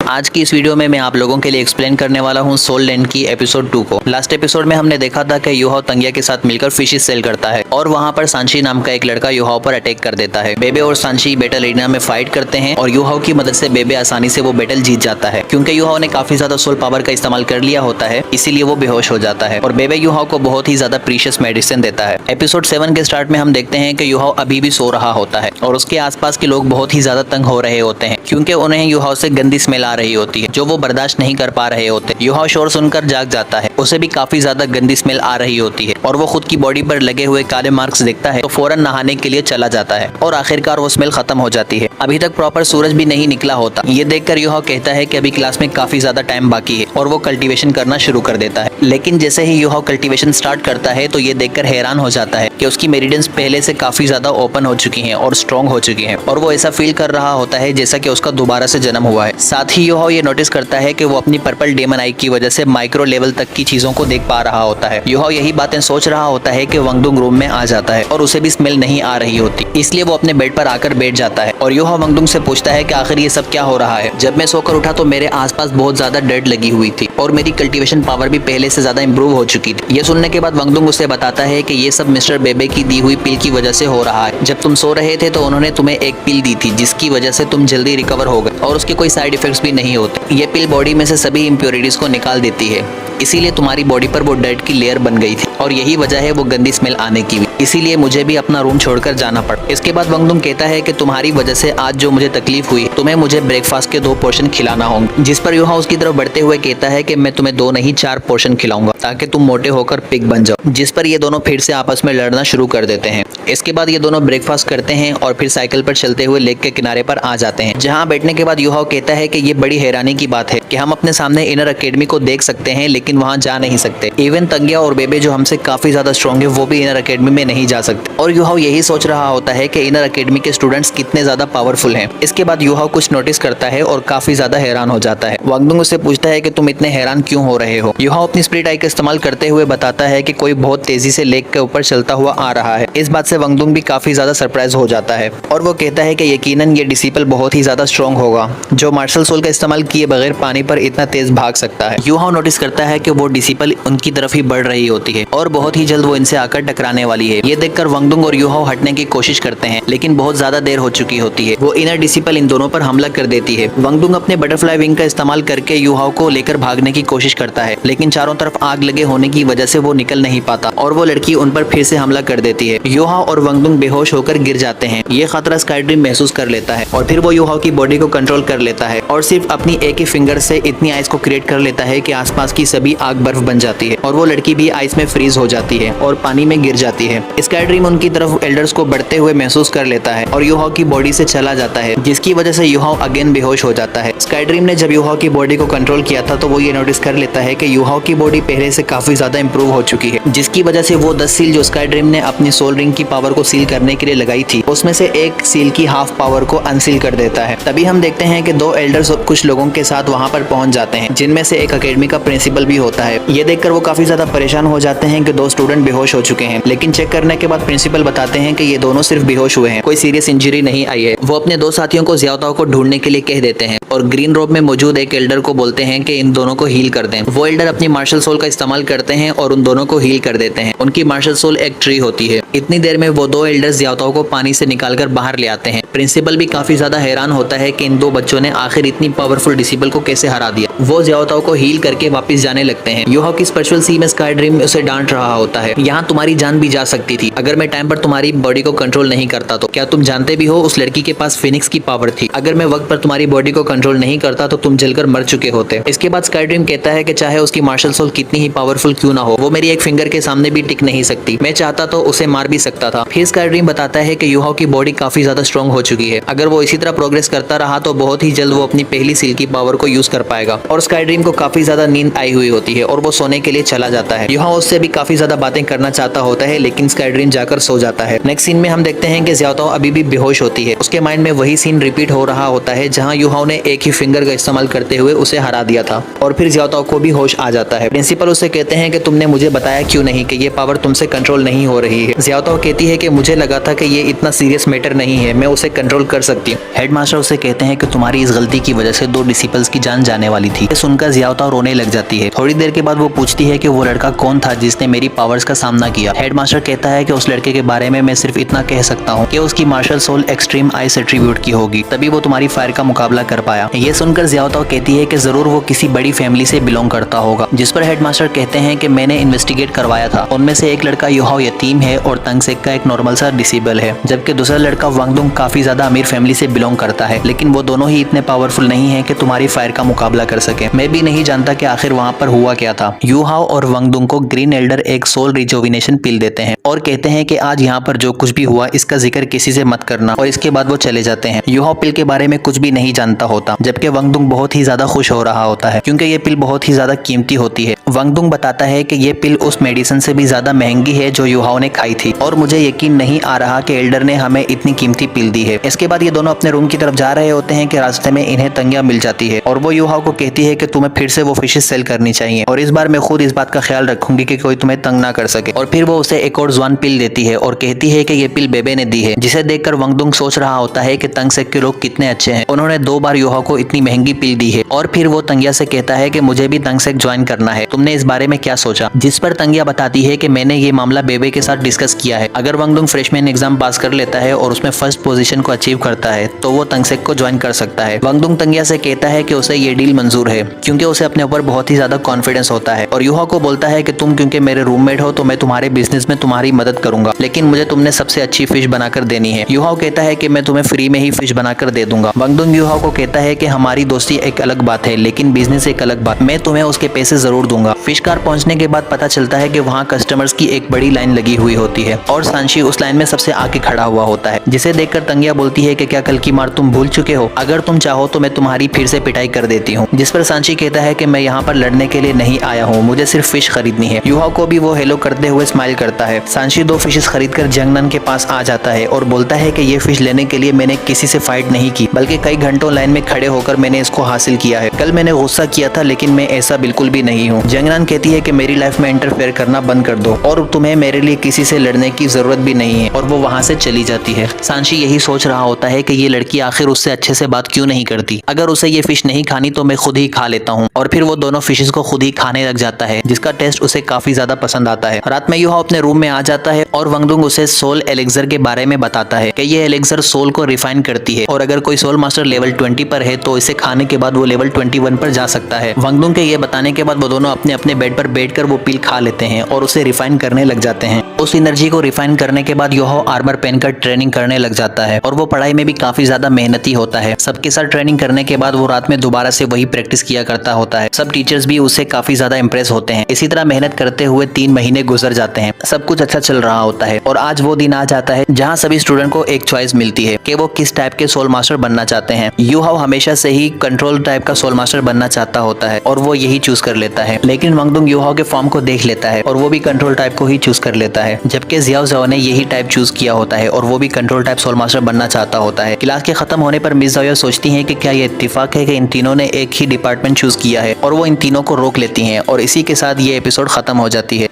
आज की इस वीडियो में मैं आप लोगों के लिए एक्सप्लेन करने वाला हूँ सोल लैंड की एपिसोड 2 को। लास्ट एपिसोड में हमने देखा था कि युहाओ तंगिया के साथ मिलकर फिशेस सेल करता है और वहाँ पर सांशी नाम का एक लड़का युहाओ पर अटैक कर देता है। बेबे और सांशी बैटल एरिना में फाइट करते हैं और युहाओ की मदद से बेबे आसानी से वो बैटल जीत जाता है। क्योंकि युहाओ ने काफी ज्यादा सोल पावर का इस्तेमाल कर लिया होता है, इसीलिए वो बेहोश हो जाता है और बेबे युहाओ को बहुत ही ज्यादा प्रीशियस मेडिसिन देता है। एपिसोड 7 के स्टार्ट में हम देखते हैं कि युहाओ अभी भी सो रहा होता है और उसके आसपास के लोग बहुत ही ज्यादा तंग हो रहे होते हैं क्योंकि उन्हें युहाओ से गंदी स्मेल आ रही होती है जो वो बर्दाश्त नहीं कर पा रहे होते। युहाओ शोर सुनकर जाग जाता है, उसे भी काफी ज्यादा गंदी स्मेल आ रही होती है और वो खुद की बॉडी पर लगे हुए काले मार्क्स देखता है तो फौरन नहाने के लिए चला जाता है और आखिरकार वो स्मेल खत्म हो जाती है। अभी तक प्रॉपर सूरज भी नहीं निकला होता। ये देखकर युहाओ कहता है कि अभी क्लास में काफी ज्यादा टाइम बाकी है और वो कल्टीवेशन करना शुरू कर देता है। लेकिन जैसे ही युहाओ कल्टीवेशन स्टार्ट करता है तो ये देखकर हैरान हो जाता है कि उसकी मेरिडियंस पहले से काफी ज्यादा ओपन हो चुकी हैं और स्ट्रॉन्ग हो चुकी हैं और वो ऐसा फील कर रहा होता है जैसा कि उसका दोबारा से जन्म हुआ है। साथ ही युहाओ ये नोटिस करता है कि वो अपनी पर्पल डेमन आई की वजह से माइक्रो लेवल तक की चीजों को देख पा रहा होता है। युहाओ यही बातें सोच रहा होता है कि वंगडुंग रूम में आ जाता है और उसे भी स्मेल नहीं आ रही होती, इसलिए वो अपने बेड पर आकर बैठ जाता है और युहाओ वंगडुंग से पूछता है कि आखिर ये सब क्या हो रहा है। जब मैं सोकर उठा तो मेरे आसपास बहुत ज्यादा डर्ट लगी हुई थी और मेरी कल्टीवेशन पावर भी पहले से ज्यादा इंप्रूव हो चुकी थी। ये सुनने के बाद वंगडुंग उसे बताता है कि ये सब मिस्टर बेबे की दी हुई पिल की वजह से हो रहा है। जब तुम सो रहे थे तो उन्होंने तुम्हें एक पिल दी थी जिसकी वजह से तुम जल्दी रिकवर हो गए और उसके कोई साइड इफेक्ट्स भी नहीं होते। ये पिल बॉडी में से सभी इम्प्योरिटीज को निकाल देती है, इसीलिए तुम्हारी बॉडी पर वो डर्ट की लेयर बन गई थी और यही वजह है वो गंदी स्मेल आने की भी, इसीलिए मुझे भी अपना रूम छोड़कर जाना पड़ा। इसके बाद वंगडुंग कहता है कि तुम्हारी वजह से आज जो मुझे तकलीफ हुई, तुम्हें मुझे ब्रेकफास्ट के 2 पोर्शन खिलाना होंगे। जिस पर युहाओ उसकी तरफ बढ़ते हुए कहता है कि मैं तुम्हें 2 नहीं 4 पोर्शन खिलाऊंगा ताकि तुम मोटे होकर पिग बन जाओ। जिस पर ये दोनों फिर से आपस में लड़ना शुरू कर देते हैं। इसके बाद ये दोनों ब्रेकफास्ट करते हैं और फिर साइकिल पर चलते हुए लेक के किनारे पर आ जाते हैं, जहाँ बैठने के बाद युहाओ कहता है कि ये बड़ी हैरानी की बात है कि हम अपने सामने इनर एकेडमी को देख सकते हैं लेकिन वहाँ जा नहीं सकते। इवन तंगिया और बेबे जो हमसे काफी ज्यादा स्ट्रॉन्ग है वो भी इनर एकेडमी में नहीं जा सकते और युहाओ यही सोच रहा होता है कि इनर एकेडमी के स्टूडेंट्स कितने ज्यादा पावरफुल हैं। इसके बाद युहाओ कुछ नोटिस करता है और काफी ज्यादा हैरान हो जाता है। वंगडुंग उससे पूछता है कि तुम इतने हैरान क्यों हो रहे हो। युहाओ अपनी स्प्लिट आई का इस्तेमाल करते हुए बताता है कि कोई बहुत तेजी से लेक के ऊपर चलता हुआ आ रहा है। इस बात से वंगडुंग भी काफी ज्यादा सरप्राइज हो जाता है और वो कहता है कि यकीनन ये डिसिपल बहुत ही ज्यादा स्ट्रॉन्ग होगा जो मार्शल सोल का इस्तेमाल किए बगैर पानी पर इतना तेज भाग सकता है। युहाओ नोटिस करता है कि वो डिसिपल उनकी तरफ ही बढ़ रही होती है और बहुत ही जल्द वो इनसे आकर टकराने वाली है। ये देखकर वंगडुंग और युहाओ हटने की कोशिश करते हैं लेकिन बहुत ज्यादा देर हो चुकी होती है। वो इनर डिसिपल इन दोनों पर हमला कर देती है। वंगडुंग अपने बटरफ्लाई विंग का इस्तेमाल करके युहाओ को लेकर भागने की कोशिश करता है लेकिन चारों तरफ आग लगे होने की वजह से वो निकल नहीं पाता और वो लड़की उन पर फिर से हमला कर देती है। युहाओ और वंगडुंग बेहोश होकर गिर जाते हैं। ये खतरा स्काईड्रीम महसूस कर लेता है और फिर वो युहाओ की बॉडी को कंट्रोल कर लेता है और सिर्फ अपनी एक ही फिंगर से इतनी आइस को क्रिएट कर लेता है कि आसपास की सभी आग बर्फ बन जाती है और वो लड़की भी आइस में फ्रीज हो जाती है और पानी में गिर जाती है। स्काईड्रीम उनकी तरफ एल्डर्स को बढ़ते हुए महसूस कर लेता है और युहाओ की बॉडी से चला जाता है जिसकी वजह से युहाओ अगेन बेहोश हो जाता है। स्काईड्रीम ने जब युहाओ की बॉडी को कंट्रोल किया था तो वो ये नोटिस कर लेता है कि युहाओ की बॉडी पहले से काफी ज्यादा इंप्रूव हो चुकी है जिसकी वजह से वो 10 सील जो स्काईड्रीम ने अपनी सोल रिंग की पावर को सील करने के लिए लगाई थी उसमें से एक सील की हाफ पावर को अनसील कर देता है। तभी हम देखते हैं कि 2 एल्डर्स कुछ लोगों के साथ वहाँ पर पहुंच जाते हैं जिनमें से एक अकेडमी का प्रिंसिपल भी होता है। ये देखकर वो काफी ज्यादा परेशान हो जाते हैं कि 2 स्टूडेंट बेहोश हो चुके हैं लेकिन चेक करने के बाद प्रिंसिपल बताते हैं कि ये दोनों सिर्फ बेहोश हुए हैं, कोई सीरियस इंजरी नहीं आई है। वो अपने 2 साथियों को ज़ियाओताओ को ढूंढने के लिए कह देते हैं और ग्रीन रोब में मौजूद एक एल्डर को बोलते हैं कि इन दोनों को हील कर दें। वो एल्डर अपनी मार्शल सोल का इस्तेमाल करते हैं और उन दोनों को हील कर देते हैं। उनकी मार्शल सोल एक ट्री होती है। इतनी देर में वो 2 एल्डर्स ज़ियाओताओ को पानी से निकालकर बाहर ले आते हैं। प्रिंसिपल भी काफी ज्यादा हैरान होता है कि इन 2 बच्चों ने आखिर इतनी पावरफुल डिसिपल को कैसे हरा दिया। वो ज़ियाओताओ को हील करके वापस जाने लगते हैं। युहाओ की स्पिरिचुअल सी में स्काईड्रीम उसे डांट रहा होता है, यहाँ तुम्हारी जान भी जा सकती थी अगर मैं टाइम पर तुम्हारी बॉडी को कंट्रोल नहीं करता तो। क्या तुम जानते भी हो उस लड़की के पास फिनिक्स की पावर थी, अगर मैं वक्त पर तुम्हारी बॉडी को कंट्रोल नहीं करता तो तुम जलकर मर चुके होते। इसके बाद स्काईड्रीम कहता है कि चाहे उसकी मार्शल सोल कितनी ही पावरफुल क्यों ना हो वो मेरी एक फिंगर के सामने भी टिक नहीं सकती। मैं चाहता तो उसे मार भी सकता था। फिर स्काईड्रीम बताता है कि युहाओ की बॉडी काफी ज्यादा स्ट्रॉन्ग हो चुकी है, अगर वो इसी तरह प्रोग्रेस करता रहा तो बहुत ही जल्द वो अपनी पहली सील की पावर को यूज कर पाएगा। और स्काईड्रीम को काफी ज्यादा नींद आई हुई होती है और वो सोने के लिए चला जाता है। युहाओ उससे भी काफी ज्यादा बातें करना चाहता होता है लेकिन स्काईड्रीम जाकर सो जाता है। नेक्स्ट सीन में हम देखते हैं कि ज़ियाओताओ अभी भी बेहोश होती है। उसके माइंड में वही सीन रिपीट हो रहा होता है जहां युहाओ ने एक ही फिंगर का इस्तेमाल करते हुए उसे हरा दिया था और फिर ज़ियाओताओ को भी होश आ जाता है। प्रिंसिपल उससे कहते हैं कि तुमने मुझे बताया क्यों नहीं कि ये पावर तुमसे कंट्रोल नहीं हो रही है। जियाओताओ कहती है कि मुझे लगा था कि ये इतना सीरियस मैटर नहीं है, मैं उसे कंट्रोल कर सकती हूँ। हेडमास्टर उसे कहते हैं कि तुम्हारी इस गलती की वजह से 2 डिसिपल्स की जान जाने वाली थी। सुनकर जियाओताओ रोने लग जाती है। थोड़ी देर के बाद वो पूछती है कि वो लड़का कौन था जिसने मेरी पावर्स का सामना किया। हेडमास्टर कहता है कि उस लड़के के बारे में मैं सिर्फ इतना कह सकता हूँ कि उसकी martial soul extreme ice attribute की होगी, तभी वो तुम्हारी फायर का मुकाबला कर पाया। ये सुनकर जियाओताओ कहती है कि जरूर वो किसी बड़ी फैमिली से बिलोंग करता होगा। जिस पर हेडमास्टर कहते हैं कि मैंने इन्वेस्टिगेट करवाया था, उनमें से एक लड़का युहाओ यतीम है और तंगसेक का एक नॉर्मल सा डिसेबल है, जबकि दूसरा लड़का वांगडुंग काफी ज्यादा अमीर फैमिली से बिलोंग करता है, लेकिन वो दोनों ही इतने पावरफुल नहीं है कि तुम्हारी फायर का मुकाबला कर सके। मैं भी नहीं जानता कि आखिर वहाँ पर हुआ क्या था। युहाओ और वांगडुंग को ग्रीन एल्डर एक सोल रिजोविनेशन पिल देते हैं और कहते हैं कि आज यहाँ पर जो कुछ भी हुआ इसका जिक्र किसी से मत करना, और इसके बाद वो चले जाते हैं। युहाओ पिल के बारे में कुछ भी नहीं जानता होता, जबकि वांगडुंग बहुत ही ज्यादा खुश हो रहा होता है क्योंकि ये पिल बहुत ही ज्यादा कीमती होती है। वांगडुंग बताता है कि ये पिल उस मेडिसिन से भी ज्यादा महंगी है जो युहाओ ने खाई थी, और मुझे यकीन नहीं आ रहा कि एल्डर ने हमें इतनी कीमती पिल दी है। इसके बाद ये दोनों अपने रूम की तरफ जा रहे होते हैं कि रास्ते में इन्हें तंगिया मिल जाती है और वो युहाओ को कहती है कि तुम्हें फिर से वो फिशेस सेल करनी चाहिए, और इस बार मैं खुद इस बात का ख्याल रखूंगी कि कोई तुम्हें तंग ना कर सके। और फिर वो उसे एक और जवान पिल देती है और कहती है कि ये पिल बेबे ने दी है, जिसे देखकर वांगडुंग सोच रहा होता है कि तंगसेक के लोग कितने अच्छे हैं, उन्होंने 2 बार युहाओ को इतनी महंगी पिल दी है। और फिर वो तंगिया से कहता है कि मुझे भी तंगसेक ज्वाइन करना है, तुमने इस बारे में क्या सोचा? जिस पर तंगिया बताती है कि मैंने ये मामला बेबे के साथ डिस्कस किया है, अगर वांगडुंग फ्रेशमैन एग्जाम पास कर लेता है और उसमें फर्स्ट पोजीशन को अचीव करता है तो वो तंगसेक को ज्वाइन कर सकता है। वांगडुंग तंगिया से कहता है कि उसे ये डील मंजूर है क्योंकि उसे अपने ऊपर बहुत ही ज्यादा कॉन्फिडेंस होता है, और युहाओ को बोलता है कि तुम क्योंकि मेरे रूममेट हो तो मैं तुम्हारे बिजनेस में तुम्हारी मदद करूंगा, लेकिन मुझे तुमने सबसे अच्छी फिश बनाकर देनी है। युहाओ कहता है कि मैं तुम्हें फ्री में ही फिश बनाकर दे दूंगा। वांगडुंग युहाओ को कहता है कि हमारी दोस्ती एक अलग बात है, लेकिन बिजनेस एक अलग बात, मैं तुम्हें उसके पैसे जरूर दूंगा। फिश कार पहुंचने के बाद पता चलता है कि वहाँ कस्टमर्स की एक बड़ी लाइन लगी हुई होती है और सांशी उस लाइन में सबसे आगे खड़ा हुआ होता है, जिसे देखकर तंगिया बोलती है कि क्या कल की मार तुम भूल चुके हो? अगर तुम चाहो तो मैं तुम्हारी फिर से पिटाई कर देती हूँ। जिस पर सांशी कहता है कि मैं यहाँ पर लड़ने के लिए नहीं आया हूँ, मुझे सिर्फ फिश खरीदनी है। युहाओ को भी वो हेलो करते हुए स्माइल करता है। सांशी 2 फिशेस खरीदकर जंगनन के पास आ जाता है और बोलता है कि ये फिश लेने के लिए मैंने किसी से फाइट नहीं की, बल्कि कई घंटों लाइन में खड़े होकर मैंने इसको हासिल किया है। कल मैंने गुस्सा किया था, लेकिन मैं ऐसा बिल्कुल भी नहीं हूँ। जंगनन कहती है कि मेरी लाइफ में इंटरफेयर करना बंद कर दो और तुम्हें मेरे लिए किसी से लड़ने की जरूरत भी नहीं है, और वो वहाँ से चली जाती है। सांशी यही सोच रहा होता है कि ये लड़की आखिर उससे अच्छे से बात क्यों नहीं करती, अगर उसे ये फिश नहीं खानी तो मैं खुद ही खा लेता हूँ। और फिर वो दोनों फिशेस को खुद ही खाने लग जाता है, जिसका टेस्ट उसे काफी ज्यादा पसंद आता है। रात में युहाओ अपने रूम में आ जाता है और वांगडुंग उसे सोल एलेक्सर के बारे में बताता है कि ये एलेक्सर सोल को रिफाइन करती है, और अगर कोई सोल मास्टर लेवल 20 पर है तो इसे खाने के बाद वो लेवल 21 पर जा सकता है। वांगडुंग के ये बताने के बाद वो दोनों अपने अपने बेड पर बैठकर वो पिल खा लेते हैं और उसे रिफाइन करने लग जाते हैं। उस एनर्जी को रिफाइन करने के बाद युहाओ आर्मर पहनकर ट्रेनिंग करने लग जाता है, और वो पढ़ाई में भी काफी ज्यादा मेहनती होता है। सबके साथ ट्रेनिंग करने के बाद वो रात में दोबारा से वही प्रैक्टिस किया करता होता है। सब टीचर्स भी उससे काफी ज्यादा इंप्रेस होते हैं। इसी तरह मेहनत करते हुए 3 महीने गुजर जाते हैं। सब कुछ अच्छा चल रहा होता है, और आज वो दिन आ जाता है जहाँ सभी स्टूडेंट को एक चॉइस मिलती है कि वो किस टाइप के सोल मास्टर बनना चाहते हैं। युहाओ हमेशा से ही कंट्रोल टाइप का सोल मास्टर बनना चाहता होता है और वो यही चूज कर लेता है, लेकिन वांगडुंग युहाओ के फॉर्म को देख लेता है और वो भी कंट्रोल टाइप को ही चूज कर लेता है, जबकि जियाओ जाओ ने यही टाइप चूज किया होता है और वो भी कंट्रोल टाइप सोल मास्टर बनना चाहता होता है। क्लास के खत्म होने पर मिस जाओ सोचती है कि क्या ये इत्तेफाक है कि इन तीनों ने एक ही डिपार्टमेंट चूज किया है, और वो इन तीनों को रोक लेती हैं, और इसी के साथ ये एपिसोड खत्म हो जाती है।